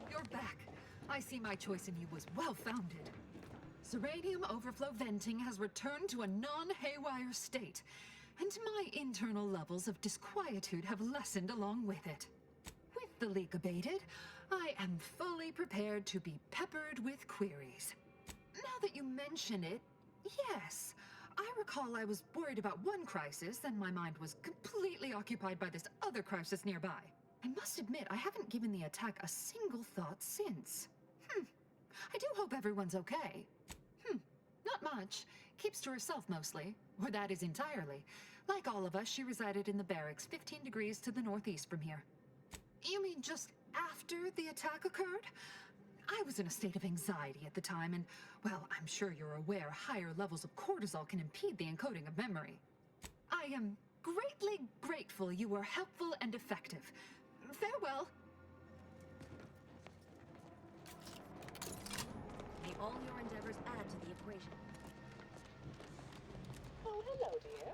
You're back. I see my choice in you was well-founded. Zeranium overflow venting has returned to a non-haywire state, and my internal levels of disquietude have lessened along with it. With the leak abated, I am fully prepared to be peppered with queries. Now that you mention it, yes, I recall I was worried about one crisis, and my mind was completely occupied by this other crisis nearby. I must admit, I haven't given the attack a single thought since. I do hope everyone's okay. Not much. Keeps to herself mostly, or that is entirely. Like all of us, she resided in the barracks 15 degrees to the northeast from here. You mean just after the attack occurred? I was in a state of anxiety at the time, and, well, I'm sure you're aware higher levels of cortisol can impede the encoding of memory. I am greatly grateful you were helpful and effective. Farewell. May all your endeavors add to the equation. Oh, hello, dear.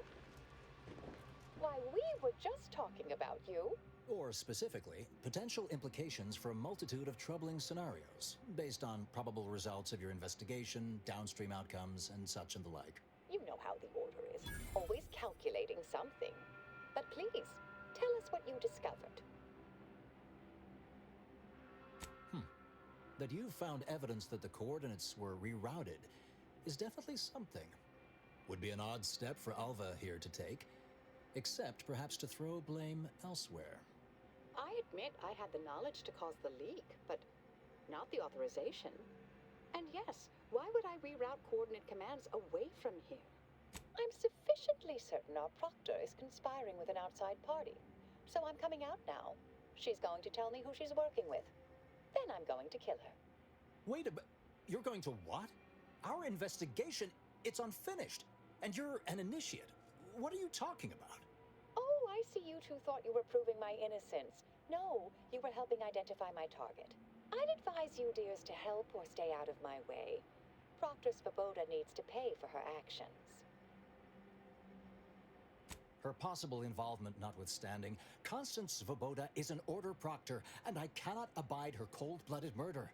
Why, we were just talking about you. Or specifically, potential implications for a multitude of troubling scenarios, based on probable results of your investigation, downstream outcomes, and such and the like. You know how the Order is, always calculating something. But please, tell us what you discovered. That you found evidence that the coordinates were rerouted is definitely something. Would be an odd step for Alva here to take, except perhaps to throw blame elsewhere. I admit I had the knowledge to cause the leak, but not the authorization. And yes, why would I reroute coordinate commands away from here? I'm sufficiently certain our proctor is conspiring with an outside party. So I'm coming out now. She's going to tell me who she's working with. Then I'm going to kill her. Wait a bit. You're going to what? Our investigation, it's unfinished. And you're an initiate. What are you talking about? Oh, I see you two thought you were proving my innocence. No, you were helping identify my target. I'd advise you, dears, to help or stay out of my way. Proctor Svoboda needs to pay for her actions. Her possible involvement notwithstanding, Constance Svoboda is an Order Proctor, and I cannot abide her cold-blooded murder.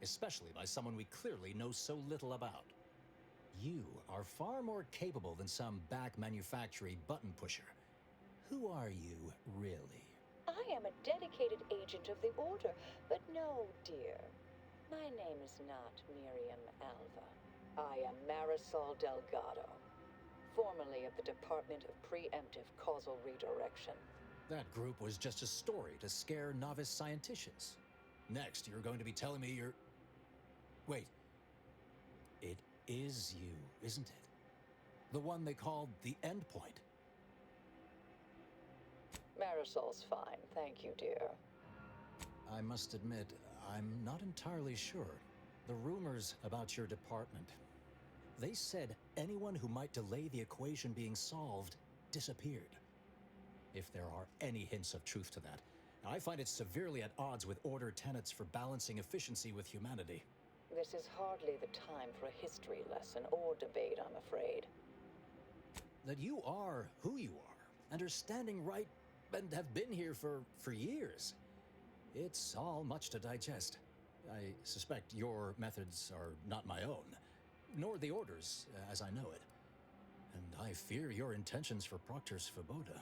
Especially by someone we clearly know so little about. You are far more capable than some back-manufactory button pusher. Who are you, really? I am a dedicated agent of the Order, but no, dear. My name is not Miriam Alva. I am Marisol Delgado, formerly of the Department of Preemptive Causal Redirection. That group was just a story to scare novice scienticians. Next, you're going to be telling me you're... Wait. It is you, isn't it? The one they called the Endpoint. Marisol's fine, thank you, dear. I must admit, I'm not entirely sure. The rumors about your department. They said anyone who might delay the equation being solved disappeared. If there are any hints of truth to that, I find it severely at odds with Order tenets for balancing efficiency with humanity. This is hardly the time for a history lesson or debate, I'm afraid. That you are who you are, and are standing right, and have been here for years. It's all much to digest. I suspect your methods are not my own, nor the Order's, as I know it. And I fear your intentions for Proctor Svoboda.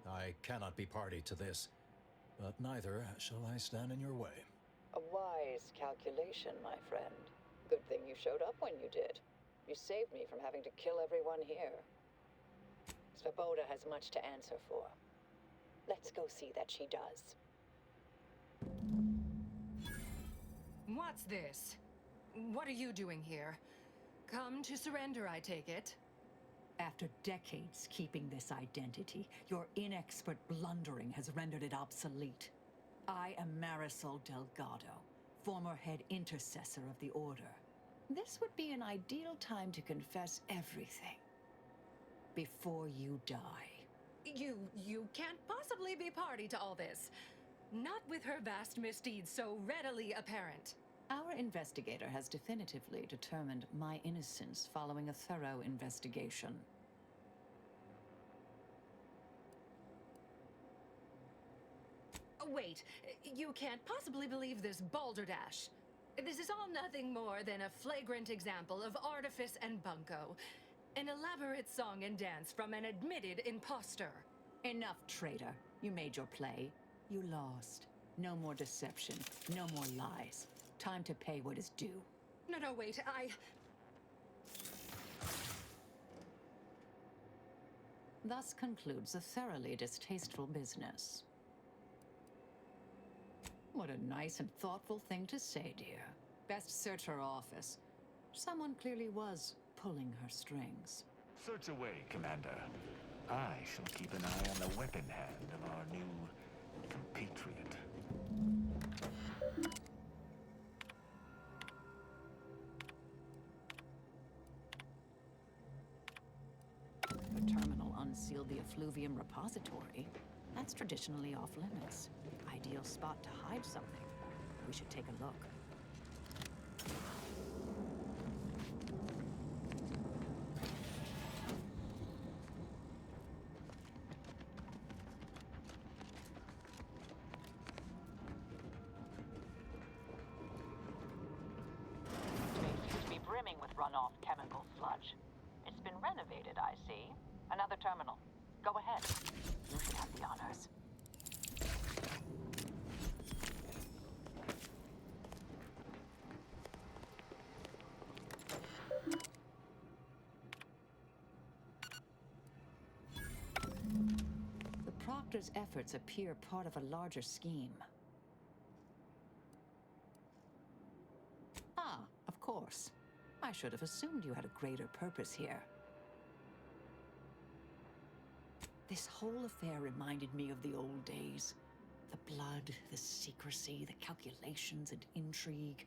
I cannot be party to this, but neither shall I stand in your way. A wise calculation, my friend. Good thing you showed up when you did. You saved me from having to kill everyone here. Svoboda has much to answer for. Let's go see that she does. What's this? What are you doing here? Come to surrender, I take it? After decades keeping this identity, your inexpert blundering has rendered it obsolete. I am Marisol Delgado, former head intercessor of the Order. This would be an ideal time to confess everything. Before you die. You can't possibly be party to all this. Not with her vast misdeeds so readily apparent. Our investigator has definitively determined my innocence following a thorough investigation. Wait, you can't possibly believe this balderdash. This is all nothing more than a flagrant example of artifice and bunco. An elaborate song and dance from an admitted imposter. Enough, traitor. You made your play. You lost. No more deception. No more lies. Time to pay what is due. No, wait, Thus concludes a thoroughly distasteful business. What a nice and thoughtful thing to say, dear. Best search her office. Someone clearly was pulling her strings. Search away, Commander. I shall keep an eye on the weapon hand of our new compatriot. The terminal unsealed the effluvium repository. That's traditionally off limits. Ideal spot to hide something. We should take a look. Runoff chemical sludge. It's been renovated, I see. Another terminal. Go ahead. You should have the honors. The Proctor's efforts appear part of a larger scheme. Ah, of course. I should have assumed you had a greater purpose here. This whole affair reminded me of the old days. The blood, the secrecy, the calculations and intrigue.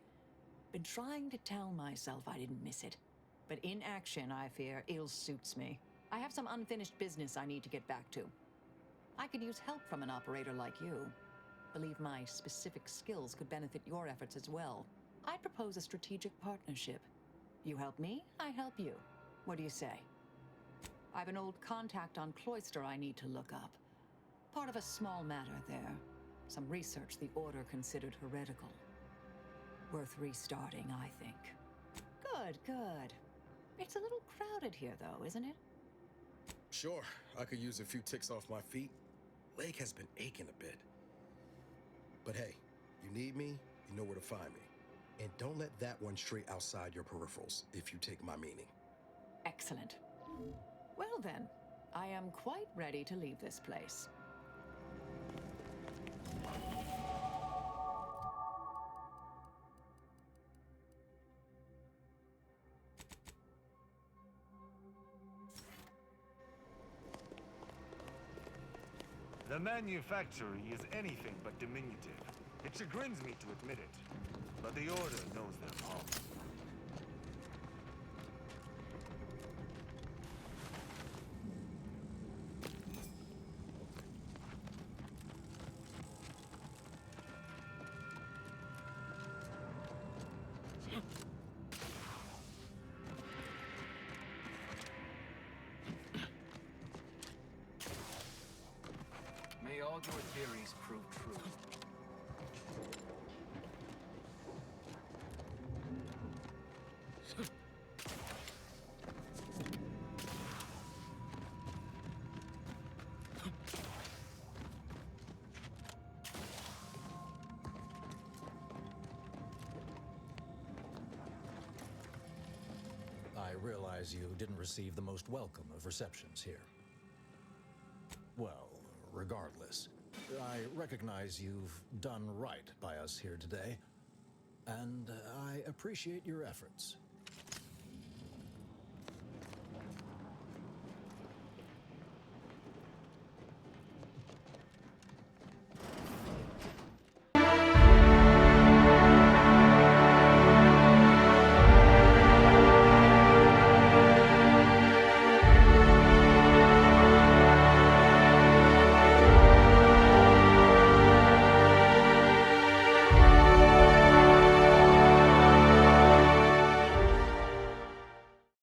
Been trying to tell myself I didn't miss it. But in action, I fear, ill suits me. I have some unfinished business I need to get back to. I could use help from an operator like you. Believe my specific skills could benefit your efforts as well. I'd propose a strategic partnership. You help me, I help you. What do you say? I've an old contact on Cloister I need to look up. Part of a small matter there. Some research the Order considered heretical. Worth restarting, I think. Good, good. It's a little crowded here, though, isn't it? Sure, I could use a few ticks off my feet. Leg has been aching a bit. But hey, you need me, you know where to find me. And don't let that one stray outside your peripherals, if you take my meaning. Excellent. Well then, I am quite ready to leave this place. The manufactory is anything but diminutive. It chagrins me to admit it, but the Order knows their problem. May all your theories prove true. I realize you didn't receive the most welcome of receptions here. Well, regardless, I recognize you've done right by us here today, and I appreciate your efforts.